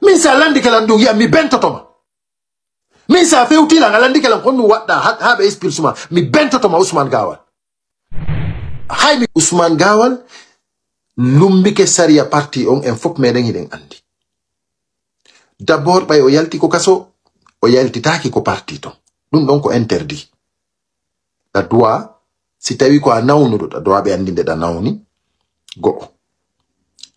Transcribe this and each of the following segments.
min sa landi kala ndu ya mi bentotoma min sa fewti la landi kala ko nu wadda habe expulsement mi bentotoma Ousmane Gawal hay mi Ousmane Gawal lumbike saria parti on en fop meden hiden andi d'abord bay o yalti ko kaso o yalti taki ko parti ton dum don ko interdit da droit si tawi ko a nawnudo da droit be andinde da nawni go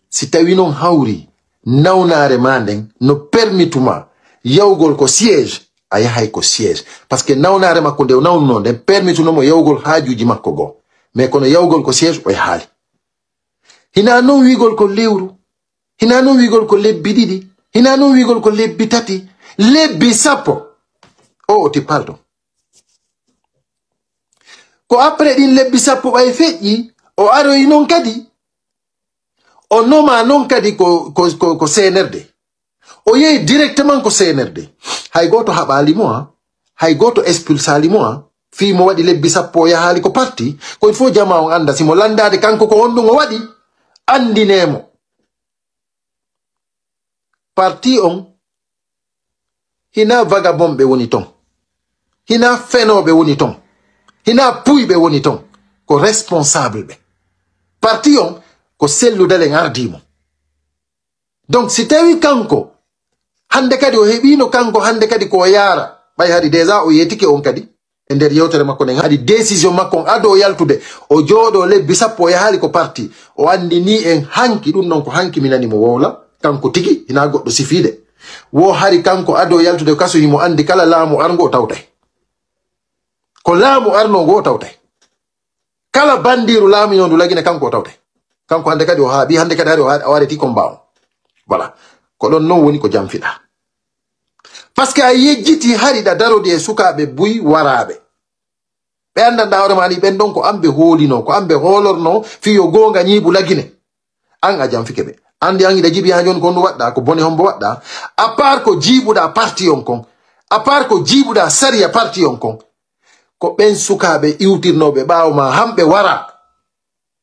si tawi non hawri nawnare manden no permituma yawgol ko siège ay hay ko siège parce que nawnare makko de nawno den permituno mo yawgol haajuji makko go mais kono yawgol ko siège o haali hina non wigol ko lewru hina non wigol ko lebbi didi hina non wigol ko lebbi tati lebbi sappo o ti pardon ko après din lebbi sappo bay feƴƴi o aroyi non kadi o noma non kadi ko CNRD o yehi directement ko CNRD hay goto haɓali mo hay goto expulsali mo fi mo waɗi lebbi sappo o yahali ko parti ko il faut jama on anda simo landade kanko ko honɗum o waɗi andinemo parti on hina vagabond ɓe woni ton hina fenoɓe woni ton hina puyɓe woni ton ko responsable ɓe parti on ko selludalen ardimo donc si tawi kanko hande kadi o heɓino kanko hande kadi ko yara ɓay hadi déjà o yetike on kadi e nder yewtere makko nden hadi décision makko on ado yaltude o jooɗo lebbi sappo o yahali ko parti o andi ni en hanki ɗum non ko hanki minanimo wowla kanko tigi hina goɗɗo sifide wo hari kanko ado yaltude kaso himo andi kala laamu argo o tawtay ko laamu arnogo o tawtay kala bandiru laaminondu lagine kanko o tawtay kanko hande kadi o haaɓi hande kadi hari o wareti combat on voilà ko ɗon non woni ko jamfiɗa parce que a yejjiti hari ɗa darodi e sukaɓe buy waraɓe ɓe andanɗa hoore mani ɓen ɗon ko amɓe hoolino ko amɓe hoolorno fiyo gonga ñiibu lagine an a jamfike ɓe andi an iɗa jibi ha joni ko ndu waɗɗa ko bone hombo waɗɗa à part ko jiiɓuɗa parti on kon à part ko jiiɓuɗa saria parti on kon ko ɓen sukaɓe iwtirnoɓe ɓaawo ma hamɓe wara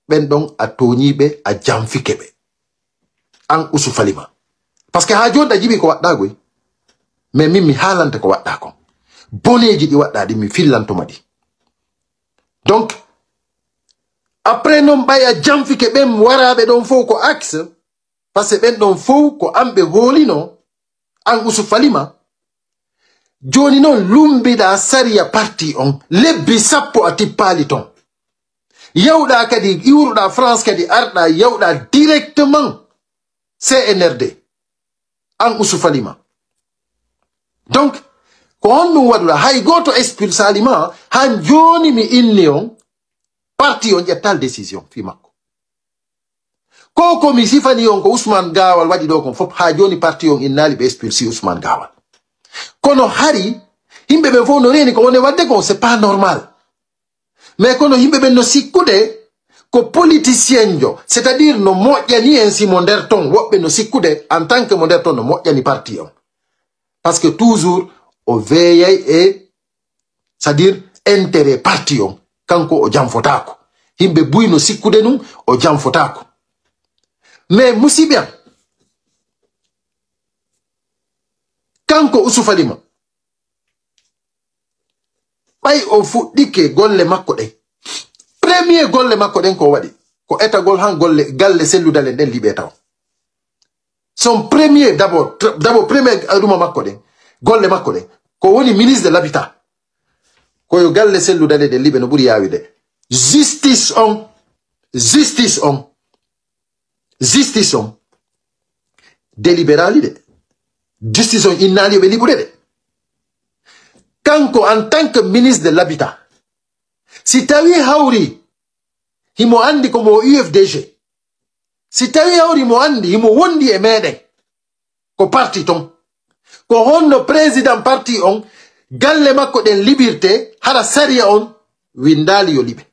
ɓen ɗon a toñiɓe a jamfike ɓe an usu falima parce que ha joni ɗa jibi ko waɗɗa goy mais min mi haalanta ko waɗɗa kon boneji ɗi waɗɗa ɗi mi fillantoma ɗi donc après non ɓay a jamfike ɓen waraɓe ɗon fof ko axe par ce que ɓen ɗon fof ko amɓe hoolino an usu falima joni noon lumbiɗa saria parti on lebbi sappo a tippali ton yawɗa kadi iwruɗa France kadi arɗa yawɗa directement CNRD an usu falima donc ko honɗum waɗuɗa hay goto expulsalima han joni mi inni on parti on ƴettal décision fi makko ko komi sifani on ko Ousmane Gawal waɗi ɗo kon fof ha joni parti on innali ɓe expulsi Ousmane Gawal kono hari himɓe ɓe fof no reni ko woni wadde kon c'est pas normal mais kono himɓe ɓen no sikkude ko politicien jo c'est à dire no moƴƴani en si mo nder ton woɓɓe no sikkude en tant que mo nder ton no moƴƴani parti on parce que toujours o veeyay e c'est à dire intérêt parti on kanko o jamfotako himɓe buy no sikkude num o jamfotako mais musiɓe kanko usufalima ɓay o fuɗɗike golle makko ɗen premier golle makko ɗen ko waɗi ko etagol han golle galle selludalen ɗen liɓe taw son premier d'abord premier aduma makko ɗen golle makko ɗen ko woni ministre de l'habitat koyo galle selludale ɗen liɓe no ɓuri yawide justice on délibérali de justice on innali ɓe liɓude de kanko en tant que ministre de l'habitat si tawi hawri himo andi ko mo UFDG si tawi hawri mo andi himo wondi e meɗen ko parti ton ko honno président parti on galle makko ɗen liberté hara saria on windali yo liɓe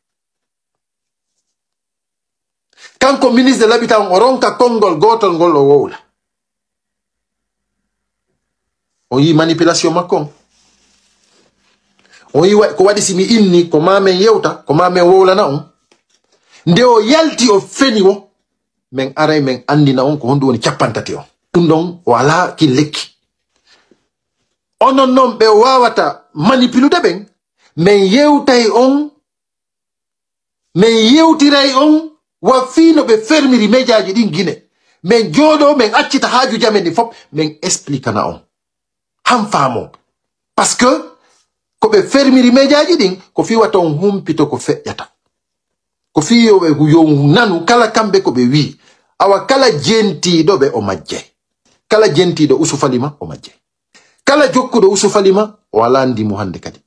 kanko ministre de l'habitat on o ronka konngol gotol ngol o wowla on yi manipulation makko on yi ko waɗi simi inni ko mamen yewta ko mamen wowlana on nde o yalti o feni o men aray men andina on ko honɗum woni capantati on Undong wala ki leki. Onon non be wawata manipuler ben. Men yewtay on. Men yewtiray on. Wa fino be fermiri mejaji din Guinée. Men jodo men accita haju jamen di fop. Men explique na on. Ham famo. Parce que ko be fermiri mejaji din. Ko fi wata on humpito ko fe yata. Ko fi yo nanu kala kambe ko be wi. Awa kala jenti do be o majje. Kala jenti do usufalima o majje. Kala jokku do usufalima wala ndi muhande kadi.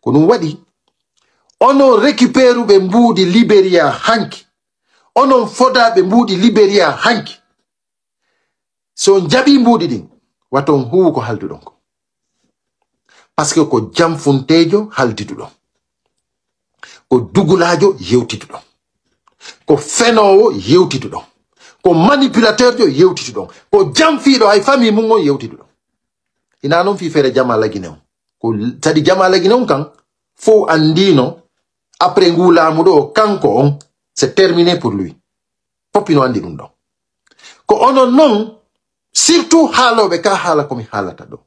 Ko dum wadi ono récupéru be mbudi Liberia hanki. Ono foda be mbudi Liberia hanki. So njabi mbudi din waton hu ko haldu don ko. Parce que ko jamfuntejo haldidu don. Ko dugulajo yewtidu don. Ko fenowo yewtidu don. Ko manipulateur jo yewtidu don. Ko jamfido ay famille mungo yewtidu don. Ina non fi fere jamala Guinée. Ko tadi jamala Guinée kan fo andino après ngula mudo kanko on c'est terminé pour lui. Popino andi dum don. Ko ono non surtout halo be ka hala komi halata do.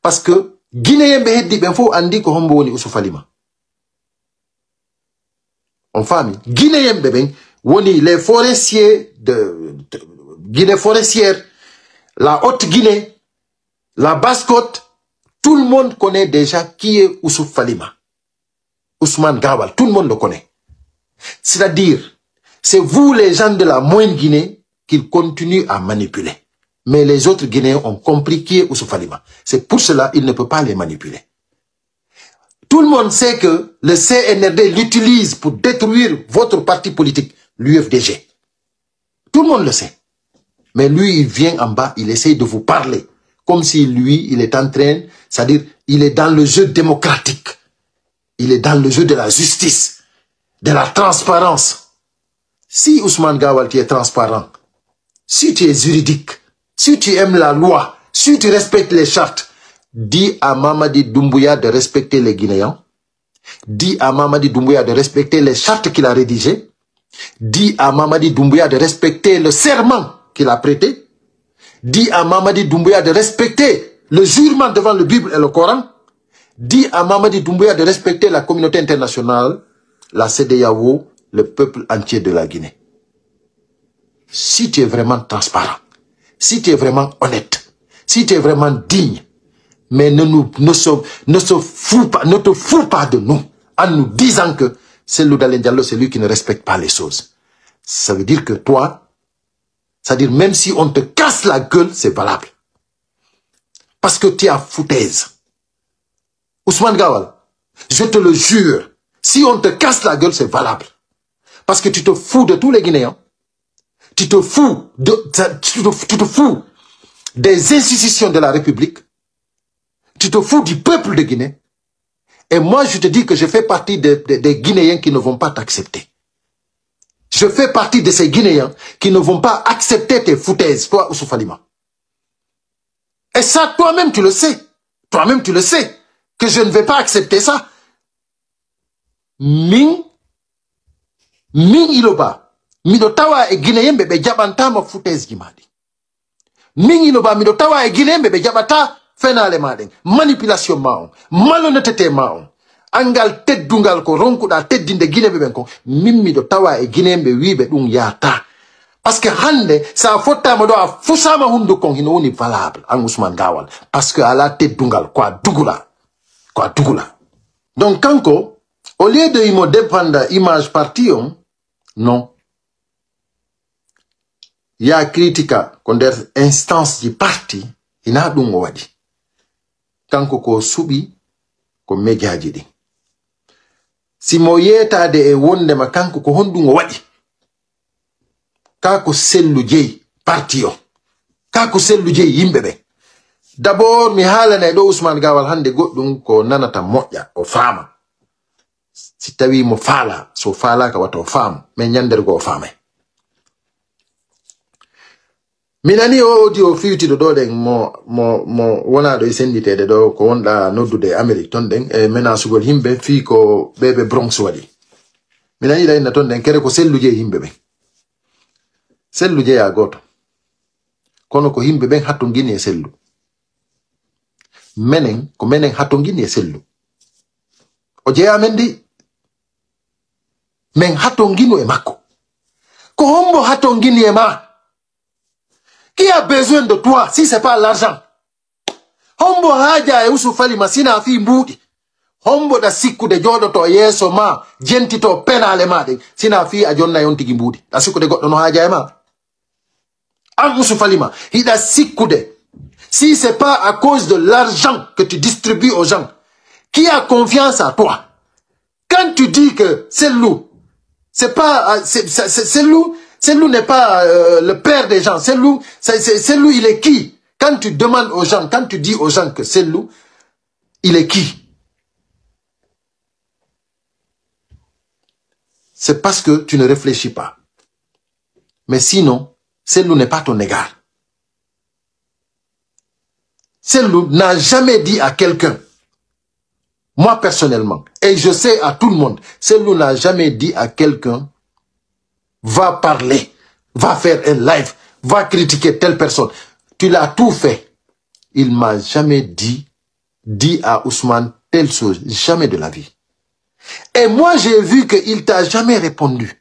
Parce que Guinéen be heddi ben fo andi ko hombo woni usufalima. On famille Guinéen be ben woni les forestiers de Guinée forestière, la Haute Guinée, la Basse-Côte, tout le monde connaît déjà qui est Oussouf Falima. Ousmane Gawal, tout le monde le connaît. C'est-à-dire, c'est vous les gens de la moyenne Guinée qu'il continue à manipuler. Mais les autres Guinéens ont compris qui est Oussouf Falima. C'est pour cela qu'il ne peut pas les manipuler. Tout le monde sait que le CNRD l'utilise pour détruire votre parti politique, l'UFDG. Tout le monde le sait. Mais lui, il vient en bas, il essaie de vous parler. Comme si lui, il est en train, c'est-à-dire, il est dans le jeu démocratique. Il est dans le jeu de la justice, de la transparence. Si Ousmane Gawal, tu es transparent, si tu es juridique, si tu aimes la loi, si tu respectes les chartes, dis à Mamadi Doumbouya de respecter les Guinéens. Dis à Mamadi Doumbouya de respecter les chartes qu'il a rédigées. Dis à Mamadi Doumbouya de respecter le serment qu'il a prêté. Dis à Mamadi Doumbouya de respecter le jurement devant le Bible et le Coran. Dis à Mamadi Doumbouya de respecter la communauté internationale, la CEDEAO, le peuple entier de la Guinée. Si tu es vraiment transparent, si tu es vraiment honnête, si tu es vraiment digne, mais ne te fous pas de nous en nous disant que c'est Loudalen Diallo, c'est lui qui ne respecte pas les choses. Ça veut dire que toi, c'est-à-dire même si on te casse la gueule, c'est valable. Parce que tu es à foutaise. Ousmane Gawal, je te le jure, si on te casse la gueule, c'est valable. Parce que tu te fous de tous les Guinéens. Tu te fous des institutions de la République. Tu te fous du peuple de Guinée. Et moi, je te dis que je fais partie des Guinéens qui ne vont pas t'accepter. Je fais partie de ces Guinéens qui ne vont pas accepter tes foutaises, toi, Oussouf Falima. Et ça, toi-même, tu le sais. Toi-même, tu le sais. Que je ne vais pas accepter ça. Ming iloba. Midotawa e Guinéen bebe jabanta ma foutaise gimadi. Ming iloba midotawa e Guinéen bebe jabata fenale maden. Manipulation maon. Malhonnêteté maon. Angal ted dungal ko ronku da ted dinde Guinée bebe ko. Mimmi do tawa e Guinéen be wibe dun yata. Parce que hande, ça fota modo a fusama hundu kong hino ni valable. Ang Ousmane Gawal. Parce que ala ted dungal kwa dugula. Kwa dugula. Donc kanko, au lieu de imo dépendre image parti non. Il y a critica contre instance du parti, il a dungo wadi. Kanko ko subi, ko mejaji di. Si moyeta de e wonde ma kanko ko hondungo wadi. Kako sellu jey parti yo. Kako sellu jey yimbebe. D'abord mi halana do Ousmane Gawal hande goddum ko nanata moƴƴa o fama. Si tawi mo fala, so fala ka wato fam, mais nyandergo o famay. Minani o audio fiuti do den mo wona do senditede do ko wonda noddude Amerique ton den e mena sugol himbe fi ko bebe Bronx wadi. Minani dayna ton den kere ko selluje himbe be. Selluje ya goto. kono ko himbe ben hattongini e sellu. Menen ko menen hattongini e sellu. O jeya men di men hattongino e makko. Ko hombo hattongini e ma. Qui a besoin de toi si c'est pas l'argent? Hombo haja e usu fali masina fi mbudi. Hombo da sikku de jodo to yeso ma jenti to penale ma de sina fi a jonna yon tigi mbudi. Da sikku de goddo no haja e ma. Am usu fali ma hida sikku de. Si c'est pas à cause de l'argent que tu distribues aux gens, qui a confiance à toi? Quand tu dis que c'est loup, c'est pas c'est loup. Cellou n'est pas le père des gens. Cellou, il est qui? Quand tu demandes aux gens, quand tu dis aux gens que Cellou, il est qui? C'est parce que tu ne réfléchis pas. Mais sinon, Cellou n'est pas ton égard. Cellou n'a jamais dit à quelqu'un, moi personnellement, et je sais à tout le monde, Cellou n'a jamais dit à quelqu'un, va parler, va faire un live, va critiquer telle personne. Tu l'as tout fait. Il m'a jamais dit à Ousmane telle chose, jamais de la vie. Et moi, j'ai vu qu'il t'a jamais répondu.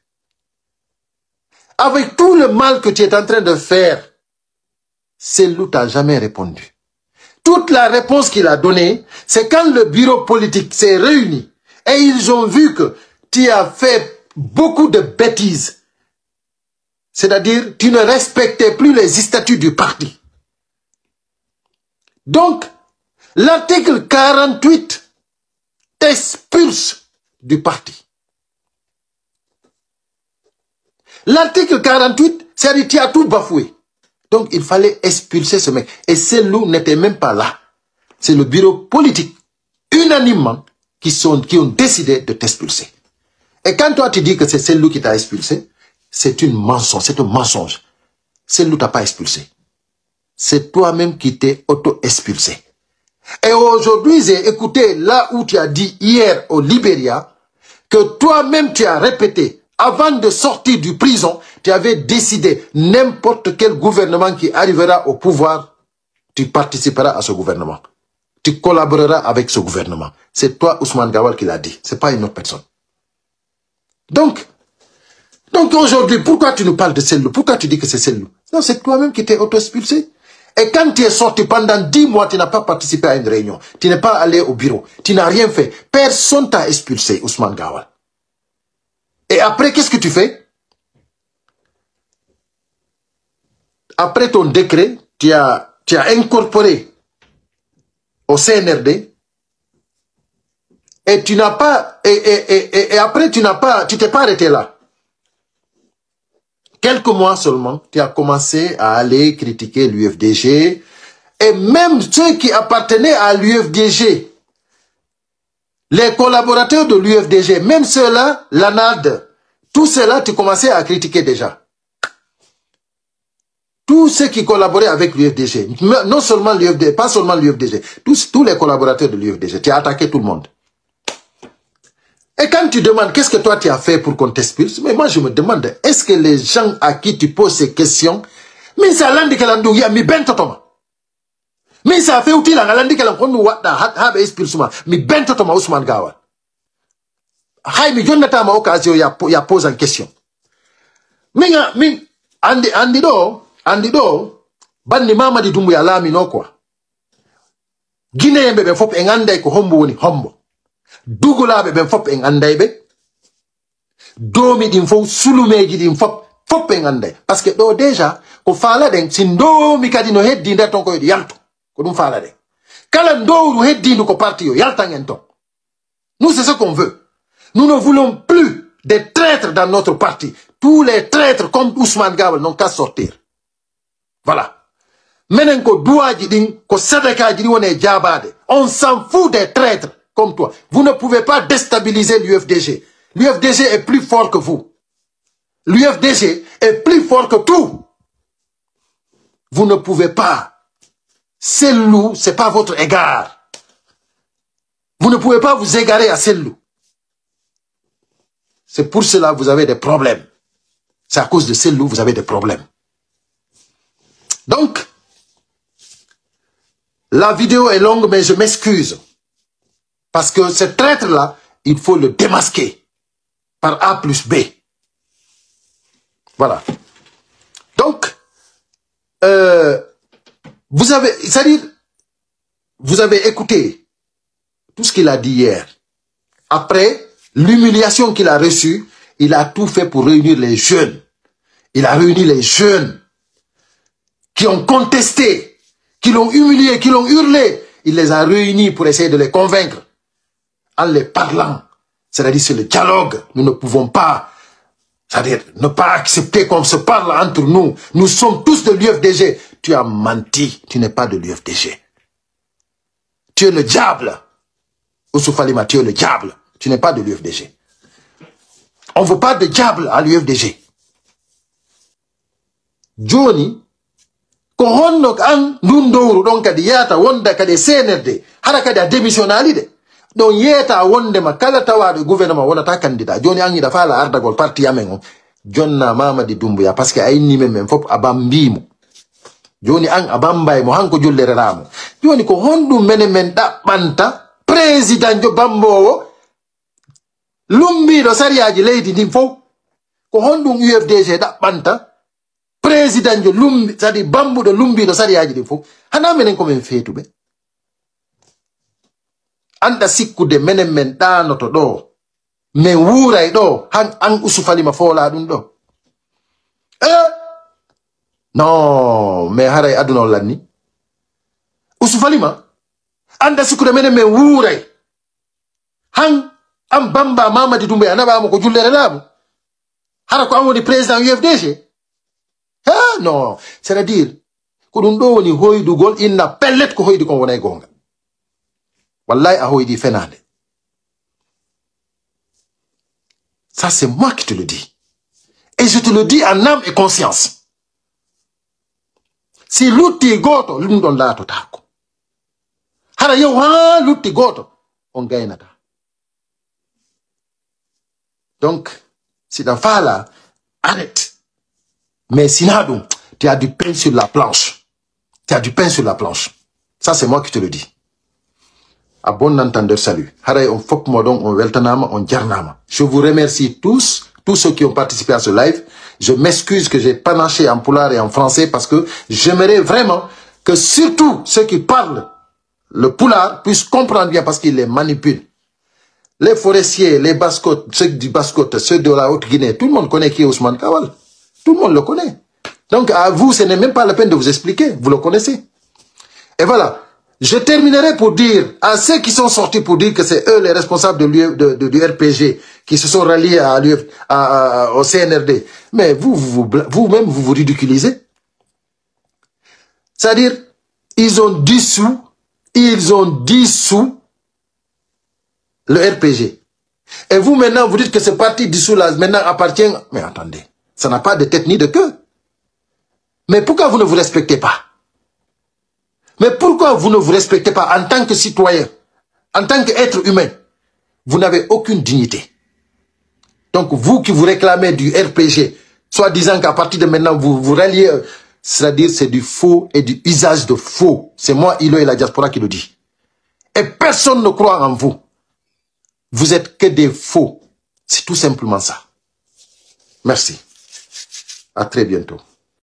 Avec tout le mal que tu es en train de faire, Cellou t'a jamais répondu. Toute la réponse qu'il a donnée, c'est quand le bureau politique s'est réuni et ils ont vu que tu as fait beaucoup de bêtises. C'est-à-dire, tu ne respectais plus les statuts du parti. Donc, l'article 48 t'expulse du parti. L'article 48, c'est-à-dire, tu as tout bafoué. Donc, il fallait expulser ce mec. Et Cellou n'était même pas là. C'est le bureau politique, unanimement, qui ont décidé de t'expulser. Et quand toi, tu dis que c'est Cellou qui t'a expulsé, c'est un mensonge. Cellou t'a pas expulsé. C'est toi-même qui t'es auto-expulsé. Et aujourd'hui, j'ai écouté là où tu as dit hier au Libéria que toi-même tu as répété, avant de sortir du prison, tu avais décidé n'importe quel gouvernement qui arrivera au pouvoir, tu participeras à ce gouvernement. Tu collaboreras avec ce gouvernement. C'est toi, Ousmane Gawal, qui l'a dit. C'est pas une autre personne. Donc aujourd'hui, pourquoi tu nous parles de Cellou? Pourquoi tu dis que c'est Cellou? Non, c'est toi-même qui t'es auto-expulsé. Et quand tu es sorti pendant 10 mois, tu n'as pas participé à une réunion. Tu n'es pas allé au bureau. Tu n'as rien fait. Personne t'a expulsé, Ousmane Gawal. Et après, qu'est-ce que tu fais? Après ton décret, tu as incorporé au CNRD et tu n'as pas... Et après, tu t'es pas arrêté là. Quelques mois seulement, tu as commencé à aller critiquer l'UFDG. Et même ceux qui appartenaient à l'UFDG, les collaborateurs de l'UFDG, même ceux-là, l'ANAD, tous ceux-là, tu commençais à critiquer déjà. Tous ceux qui collaboraient avec l'UFDG, non seulement l'UFDG, pas seulement l'UFDG, tous les collaborateurs de l'UFDG, tu as attaqué tout le monde. Et quand tu demandes qu'est-ce que toi tu as fait pour qu'on t'expulse, mais moi je me demande, est-ce que les gens à qui tu poses ces questions, mais ça landi que l'andou ya mi bentotoma, mais ça fait utile à landi que l'andou wada habe expulsement, mi bentotoma Ousmane Gawal. Hay mi jonnata ma occasion ya pose en question. Minga andi do bandi mama di dumbu ya lami no quoi. Guinée bebe fop engande ko hombo woni hombo. Dugulaɓe ɓen fop en anday ɓe domi ɗin fof sulumeji ɗin fop en anday par ce que ɗo déjà ko faala ɗen sin domi kadi no heddi nder ton koyeɗo yaltu ko ɗum faala ɗen kala dowru heddindu ko parti yo yaltan en ton. Nous c'est ce qu'on veut. Nous ne voulons plus des traîtres dans notre parti. Tous les traîtres comme Ousmane Gawal n'ont qu'à sortir. Voilà. Menen ko duwaji ɗin ko sadakaji ɗin woni e jabade. On s'en fout des traîtres comme toi. Vous ne pouvez pas déstabiliser l'UFDG. L'UFDG est plus fort que vous. L'UFDG est plus fort que tout. Vous ne pouvez pas. Cellou, c'est pas votre égard. Vous ne pouvez pas vous égarer à Cellou. C'est pour cela que vous avez des problèmes. C'est à cause de Cellou que vous avez des problèmes. Donc, la vidéo est longue, mais je m'excuse. Parce que ce traître-là, il faut le démasquer par A plus B. Voilà. Donc, vous avez, c'est-à-dire, vous avez écouté tout ce qu'il a dit hier. Après l'humiliation qu'il a reçue, il a tout fait pour réunir les jeunes. Il a réuni les jeunes qui ont contesté, qui l'ont humilié, qui l'ont hurlé. Il les a réunis pour essayer de les convaincre en les parlant. C'est-à-dire, c'est le dialogue. Nous ne pouvons pas, c'est-à-dire, ne pas accepter qu'on se parle entre nous. Nous sommes tous de l'UFDG. Tu as menti. Tu n'es pas de l'UFDG. Tu es le diable. Oussouf Alima, tu es le diable. Tu n'es pas de l'UFDG. On ne veut pas de diable à l'UFDG. Johnny, ko honno an ndundowru don kadi yata wonda kadi CNRD hara kadi a démissionnali de don yeta wonde ma kala tawaɗo gouvernement wonata candidat joni an yiɗa faala ardagol parti amen o jonna Mamadi Doumbouya par ce que a innime men fof aban mbimo joni an aban mbaymo hanko jullereramo joni ko honɗum menen men ɗaɓɓanta président jo bambowo lumbiɗo sariyaji leydi ndin fof ko honɗum UFDG ɗaɓɓanta président jo lumbi sadi bambuɗo lumbiɗo sariyaji ɗin fof hana menen komin feetuɓe anda sikkude menen men ɗanoto ɗo min wuuray ɗo han an Oussouf Alima foola ɗum ɗo non mais haray aduna o lanni Oussouf Alima anda sikkude menen min wuuray han an bamba Mamadi Doumbouya a naɓamo ko jullere laamu hara ko an woni président UFDG. Ah non, c'est-à-dire, ko ɗum ɗo woni hoydugol inna pellet ko hoydi kon wonay gonga. Wallahi a hoydi fenande. Ça c'est moi qui te le dis. Et je te le dis en âme et conscience. Si lutti goto ɗum ɗon laatotako. Hara yow ha lutti goto on gaynata. Donc, si dans fala, arrête. Mais sinon, tu as du pain sur la planche. Tu as du pain sur la planche. Ça, c'est moi qui te le dis. À bon entendeur, salut. Je vous remercie tous ceux qui ont participé à ce live. Je m'excuse que j'ai panaché en poulard et en français parce que j'aimerais vraiment que surtout ceux qui parlent le poulard puissent comprendre bien parce qu'ils les manipulent. Les forestiers, les Bascotes, ceux du Bascote, ceux de la Haute-Guinée, tout le monde connaît qui est Ousmane Kawal. Tout le monde le connaît. Donc, à vous, ce n'est même pas la peine de vous expliquer. Vous le connaissez. Et voilà. Je terminerai pour dire à ceux qui sont sortis pour dire que c'est eux les responsables du RPG qui se sont ralliés au CNRD. Mais vous-même, vous ridiculisez. C'est-à-dire, ils ont dissous le RPG. Et vous, maintenant, vous dites que ce parti dissous là, maintenant appartient... Mais attendez. Ça n'a pas de tête ni de queue. Mais pourquoi vous ne vous respectez pas? Mais pourquoi vous ne vous respectez pas en tant que citoyen, en tant qu'être humain? Vous n'avez aucune dignité. Donc vous qui vous réclamez du RPG, soit disant qu'à partir de maintenant vous vous ralliez, c'est-à-dire c'est du faux et du usage de faux. C'est moi, Ilo et la diaspora qui le dit. Et personne ne croit en vous. Vous êtes que des faux. C'est tout simplement ça. Merci. À très bientôt.